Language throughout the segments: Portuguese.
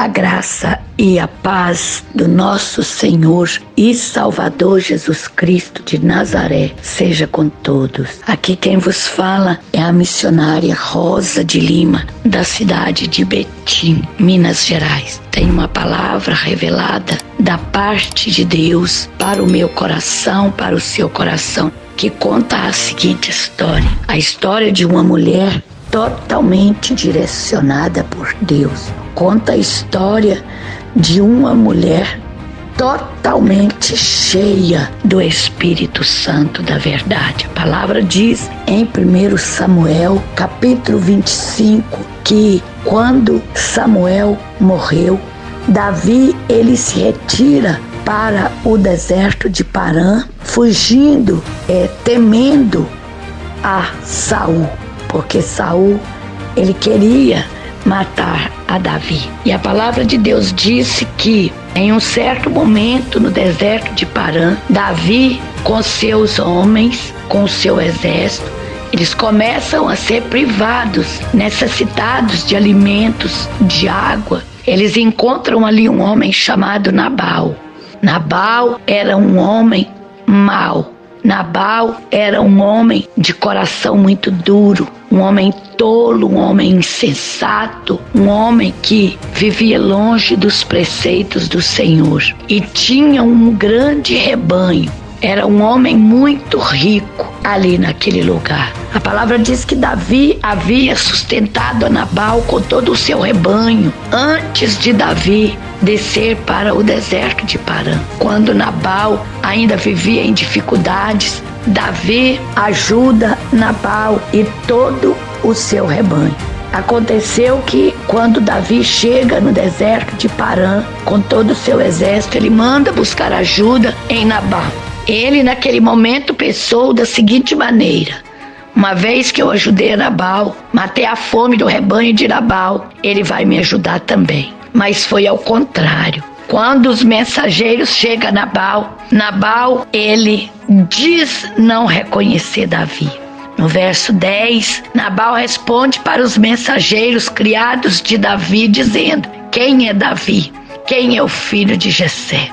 A graça e a paz do nosso Senhor e Salvador Jesus Cristo de Nazaré seja com todos. Aqui quem vos fala é a missionária Rosa de Lima, da cidade de Betim, Minas Gerais. Tem uma palavra revelada da parte de Deus para o meu coração, para o seu coração, que conta a seguinte história. A história de uma mulher totalmente direcionada por Deus. Conta a história de uma mulher totalmente cheia do Espírito Santo da verdade. A palavra diz em 1 Samuel, capítulo 25, que quando Samuel morreu, Davi ele se retira para o deserto de Parã, fugindo, temendo a Saul, porque Saul ele queria matar a Davi. E a palavra de Deus disse que em um certo momento no deserto de Parã, Davi com seus homens, com o seu exército, eles começam a ser privados, necessitados de alimentos, de água. Eles encontram ali um homem chamado Nabal. Nabal era um homem mau. Nabal era um homem de coração muito duro, um homem tolo, um homem insensato, um homem que vivia longe dos preceitos do Senhor e tinha um grande rebanho. Era um homem muito rico ali naquele lugar. A palavra diz que Davi havia sustentado a Nabal com todo o seu rebanho antes de Davi descer para o deserto de Parã. Quando Nabal ainda vivia em dificuldades, Davi ajuda Nabal e todo o seu rebanho. Aconteceu que quando Davi chega no deserto de Parã com todo o seu exército, ele manda buscar ajuda em Nabal. Ele naquele momento pensou da seguinte maneira: uma vez que eu ajudei a Nabal, matei a fome do rebanho de Nabal, ele vai me ajudar também. Mas foi ao contrário. Quando os mensageiros chegam a Nabal, Nabal ele diz não reconhecer Davi. No verso 10, Nabal responde para os mensageiros criados de Davi, dizendo: quem é Davi? Quem é o filho de Jessé?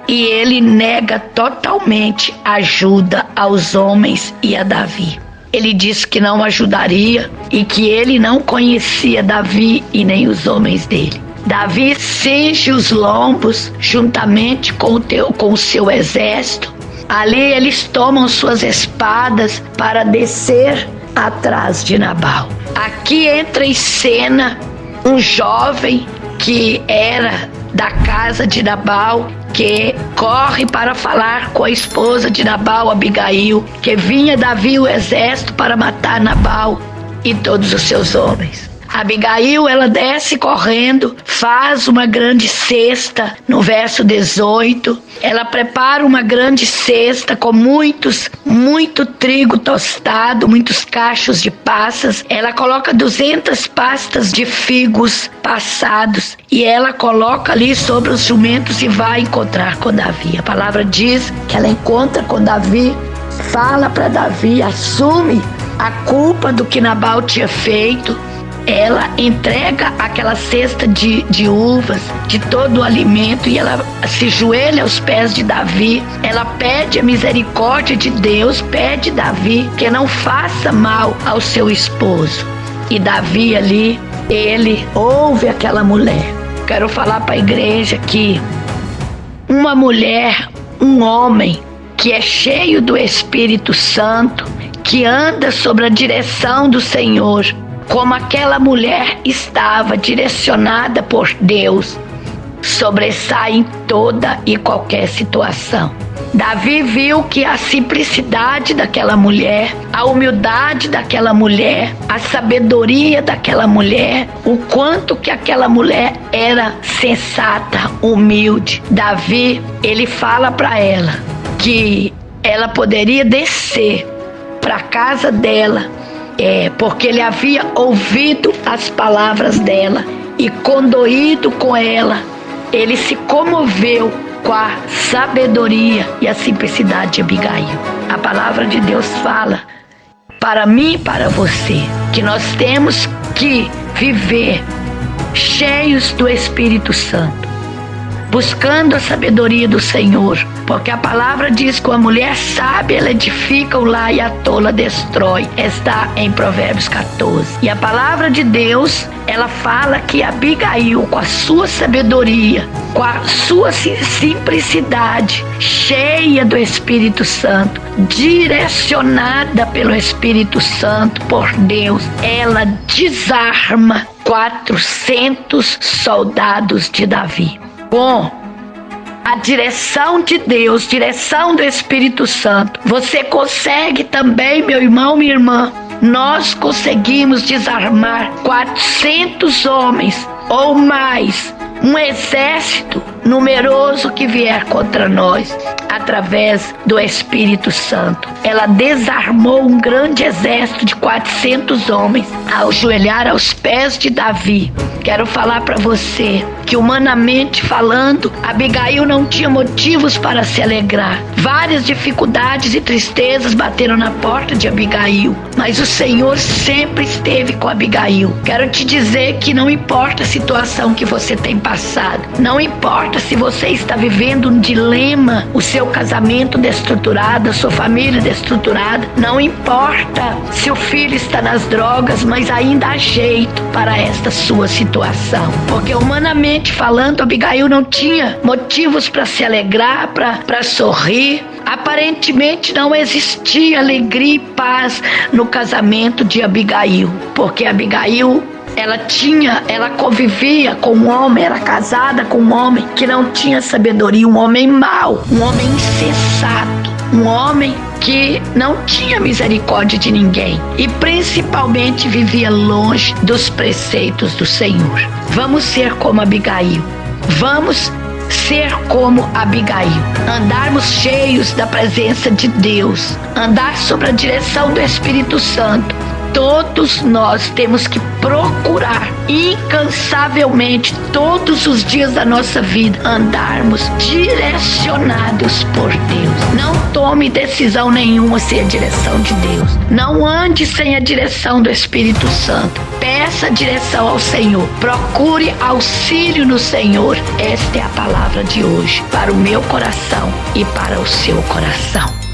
E ele nega totalmente ajuda aos homens e a Davi. Ele disse que não ajudaria e que ele não conhecia Davi e nem os homens dele. Davi cinge os lombos juntamente com o seu exército. Ali eles tomam suas espadas para descer atrás de Nabal. Aqui entra em cena um jovem que era da casa de Nabal, que corre para falar com a esposa de Nabal, Abigail, que vinha Davi o exército para matar Nabal e todos os seus homens. Abigail, ela desce correndo, faz uma grande cesta, no verso 18, ela prepara uma grande cesta com muito trigo tostado, muitos cachos de passas, ela coloca 200 pastas de figos passados e ela coloca ali sobre os jumentos e vai encontrar com Davi. A palavra diz que ela encontra com Davi, fala para Davi, assume a culpa do que Nabal tinha feito. Ela entrega aquela cesta de uvas, de todo o alimento, e ela se ajoelha aos pés de Davi. Ela pede a misericórdia de Deus, pede Davi que não faça mal ao seu esposo. E Davi ali, ele ouve aquela mulher. Quero falar para a igreja que uma mulher, um homem que é cheio do Espírito Santo, que anda sob a direção do Senhor, como aquela mulher estava direcionada por Deus, sobressai em toda e qualquer situação. Davi viu que a simplicidade daquela mulher, a humildade daquela mulher, a sabedoria daquela mulher, o quanto que aquela mulher era sensata, humilde. Davi, ele fala para ela que ela poderia descer para a casa dela, porque ele havia ouvido as palavras dela e condoído com ela, ele se comoveu com a sabedoria e a simplicidade de Abigail. A palavra de Deus fala para mim e para você que nós temos que viver cheios do Espírito Santo, buscando a sabedoria do Senhor, porque a palavra diz que a mulher sábia ela edifica o lar e a tola destrói. Está em Provérbios 14. E a palavra de Deus, ela fala que Abigail, com a sua sabedoria, com a sua simplicidade, cheia do Espírito Santo, direcionada pelo Espírito Santo, por Deus, ela desarma 400 soldados de Davi. Com a direção de Deus, direção do Espírito Santo, você consegue também, meu irmão, minha irmã. Nós conseguimos desarmar 400 homens ou mais, um exército numeroso que vier contra nós, através do Espírito Santo. Ela desarmou um grande exército de 400 homens ao ajoelhar aos pés de Davi. Quero falar para você que, humanamente falando, Abigail não tinha motivos para se alegrar. Várias dificuldades e tristezas bateram na porta de Abigail, mas o Senhor sempre esteve com Abigail. Quero te dizer que não importa a situação que você tem passado, não importa se você está vivendo um dilema, o seu casamento desestruturado, a sua família desestruturada, não importa se o filho está nas drogas, mas ainda há jeito para esta sua situação, porque humanamente falando, Abigail não tinha motivos para se alegrar, para sorrir. Aparentemente não existia alegria e paz no casamento de Abigail, porque Abigail ela convivia com um homem, era casada com um homem que não tinha sabedoria, um homem mau, um homem insensato, um homem que não tinha misericórdia de ninguém e principalmente vivia longe dos preceitos do Senhor. Vamos ser como Abigail. Vamos ser como Abigail, andarmos cheios da presença de Deus, andar sob a direção do Espírito Santo. Todos nós temos que procurar incansavelmente, todos os dias da nossa vida, andarmos direcionados por Deus. Não tome decisão nenhuma sem a direção de Deus. Não ande sem a direção do Espírito Santo. Peça direção ao Senhor. Procure auxílio no Senhor. Esta é a palavra de hoje para o meu coração e para o seu coração.